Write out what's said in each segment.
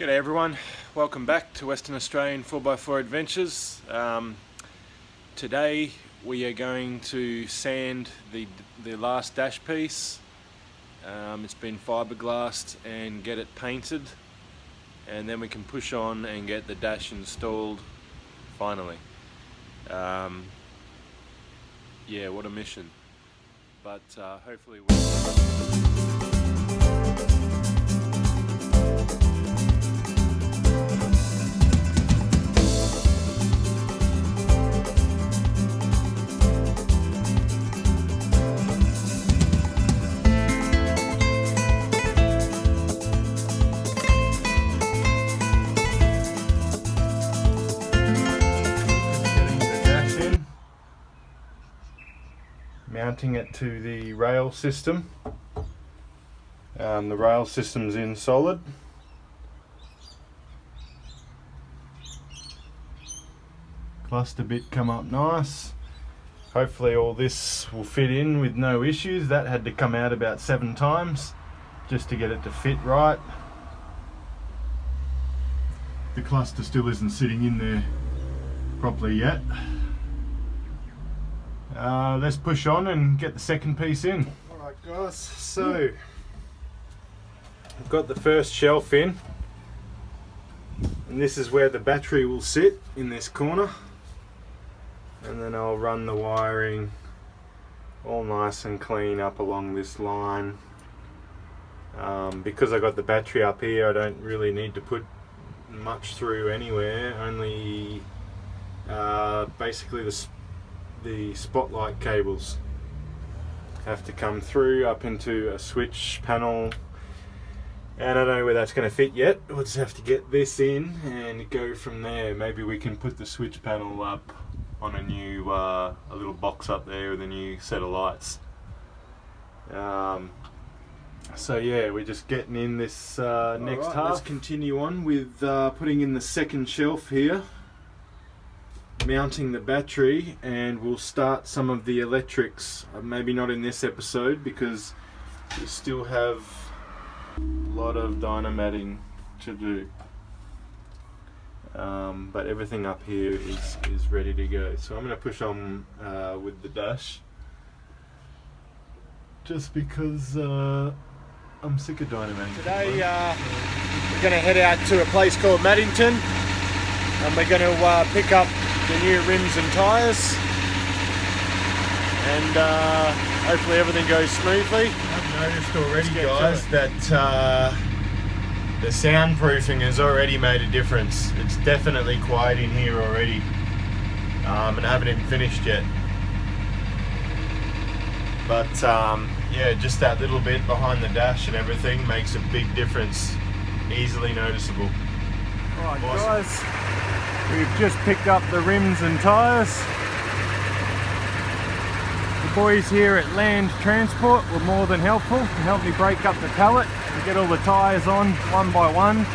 G'day everyone, welcome back to Western Australian 4x4 Adventures. Today we are going to sand the last dash piece. It's been fiberglassed and get it painted, and then we can push on and get the dash installed finally. Yeah, what a mission, but hopefully mounting it to the rail system. The rail system's in solid. Cluster bit come up nice. Hopefully all this will fit in with no issues. That had to come out about 7 times just to get it to fit right. The cluster still isn't sitting in there properly yet. Let's push on and get the second piece in. Alright guys, so I've got the first shelf in, and this is where the battery will sit, in this corner, and then I'll run the wiring all nice and clean up along this line. Because I got the battery up here, I don't really need to put much through anywhere, only basically the spotlight cables have to come through up into a switch panel, and I don't know where that's going to fit yet. We'll just have to get this in and go from there. Maybe we can put the switch panel up on a new a little box up there with a new set of lights. So yeah, we're just getting in this next half. Let's continue on with putting in the second shelf here, mounting the battery, and we'll start some of the electrics. Maybe not in this episode because we still have a lot of dynamatting to do, but everything up here is ready to go. So I'm going to push on with the dash, just because I'm sick of dynamatting. Today we're going to head out to a place called Maddington, and we're going to pick up the new rims and tyres, and hopefully everything goes smoothly. I've noticed already, guys, that the soundproofing has already made a difference. It's definitely quiet in here already, and I haven't even finished yet. But yeah, just that little bit behind the dash and everything makes a big difference, easily noticeable. Alright guys, we've just picked up the rims and tyres. The boys here at Land Transport were more than helpful and helped me break up the pallet and get all the tyres on one by one,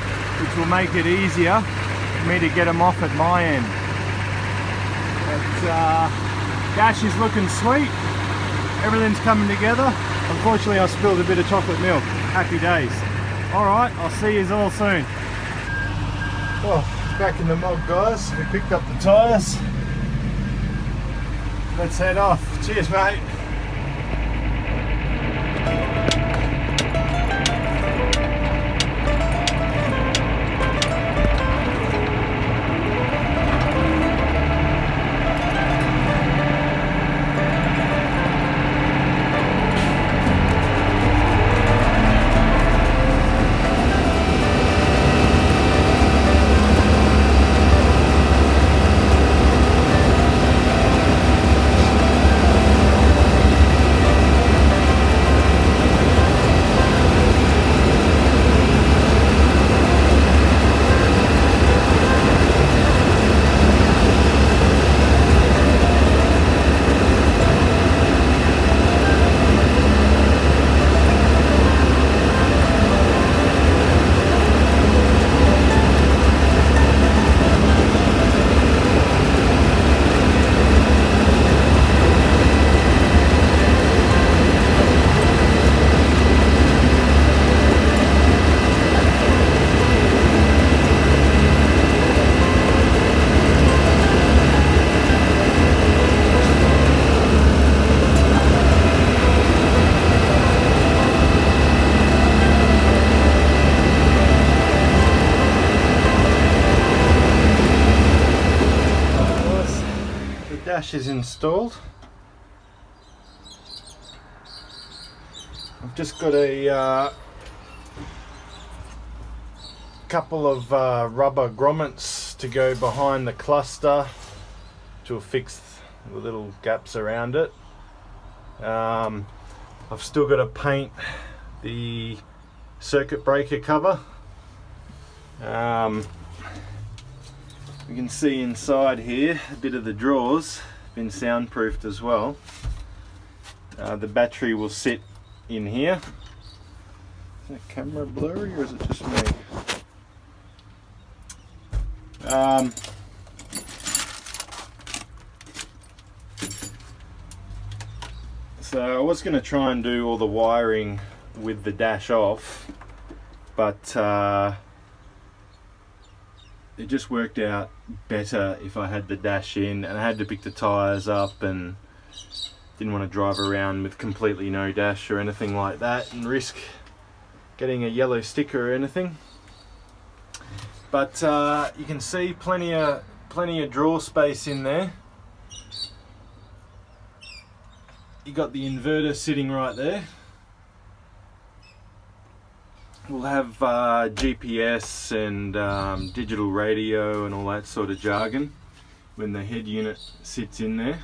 which will make it easier for me to get them off at my end. But dash is looking sweet, everything's coming together. Unfortunately I spilled a bit of chocolate milk. Happy days. Alright, I'll see you all soon. Well, back in the mog, guys. We picked up the tyres. Let's head off. Cheers, mate. dash is installed. I've just got a couple of rubber grommets to go behind the cluster to fix the little gaps around it. I've still got to paint the circuit breaker cover. You can see inside here a bit of the drawers been soundproofed as well. The battery will sit in here. Is that camera blurry or is it just me? So I was going to try and do all the wiring with the dash off, but it just worked out better if I had the dash in, and I had to pick the tyres up and didn't want to drive around with completely no dash or anything like that and risk getting a yellow sticker or anything. But you can see plenty of drawer space in there. You got the inverter sitting right there. We'll have GPS and digital radio and all that sort of jargon when the head unit sits in there.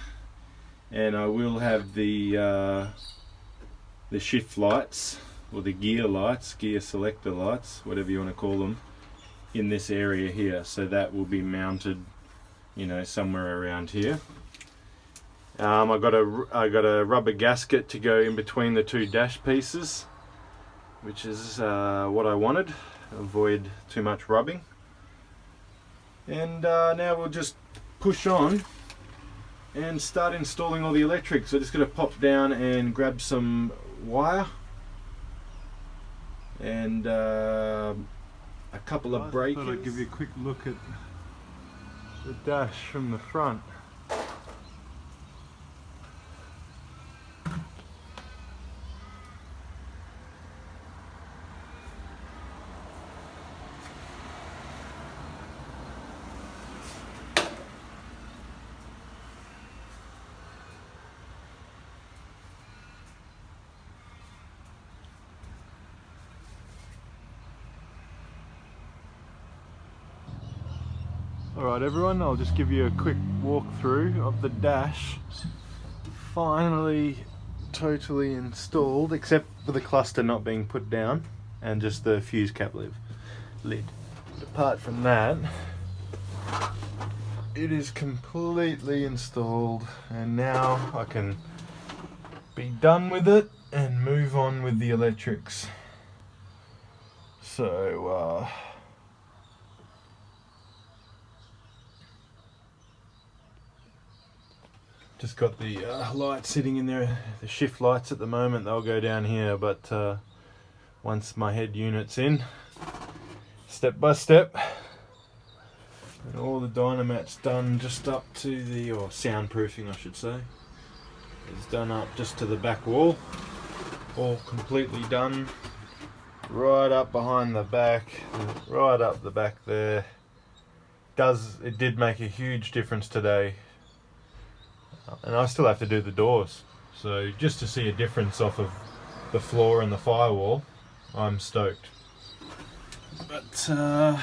And I will have the shift lights, or the gear lights, gear selector lights, whatever you want to call them, in this area here. So that will be mounted, you know, somewhere around here. I got a rubber gasket to go in between the two dash pieces, which is what I wanted. Avoid too much rubbing. And now we'll just push on and start installing all the electrics. So just going to pop down and grab some wire and a couple of breakers. I thought I'd give you a quick look at the dash from the front. Alright everyone, I'll just give you a quick walkthrough of the dash. Finally totally installed, except for the cluster not being put down and just the fuse cap lid. Apart from that, it is completely installed, and now I can be done with it and move on with the electrics. So just got the lights sitting in there, the shift lights at the moment. They'll go down here, but once my head unit's in, step by step, and all the dynamat's done just up to the, or soundproofing I should say, is done up just to the back wall, all completely done, right up behind the back, right up the back there. It did make a huge difference today. And I still have to do the doors, so just to see a difference off of the floor and the firewall, I'm stoked. But I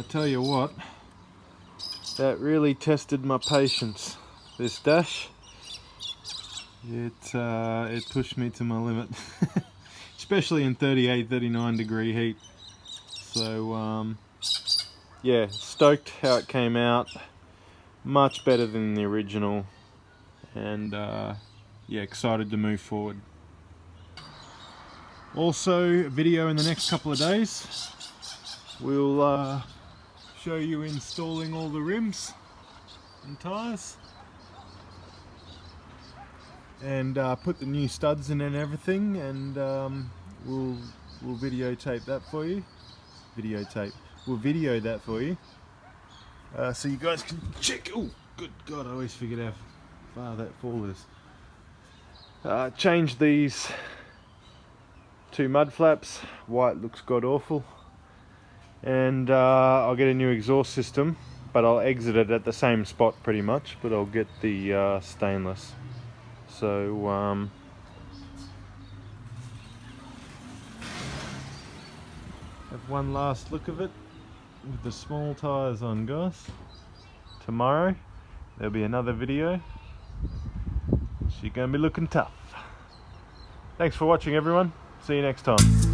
tell you what, that really tested my patience, this dash. It pushed me to my limit, especially in 38-39 degree heat. So yeah, stoked how it came out, much better than the original, and yeah, excited to move forward. Also, a video in the next couple of days, we'll show you installing all the rims and tyres, and put the new studs in and everything, and we'll videotape that for you. We'll video that for you, so you guys can check. Oh, good God, I always forget how far that fall is. Change these two mud flaps. White looks god awful. and I'll get a new exhaust system, but I'll exit it at the same spot pretty much, but I'll get the stainless. So have one last look of it with the small tyres on, guys. Tomorrow there'll be another video. She's gonna be looking tough. Thanks for watching, everyone. See you next time.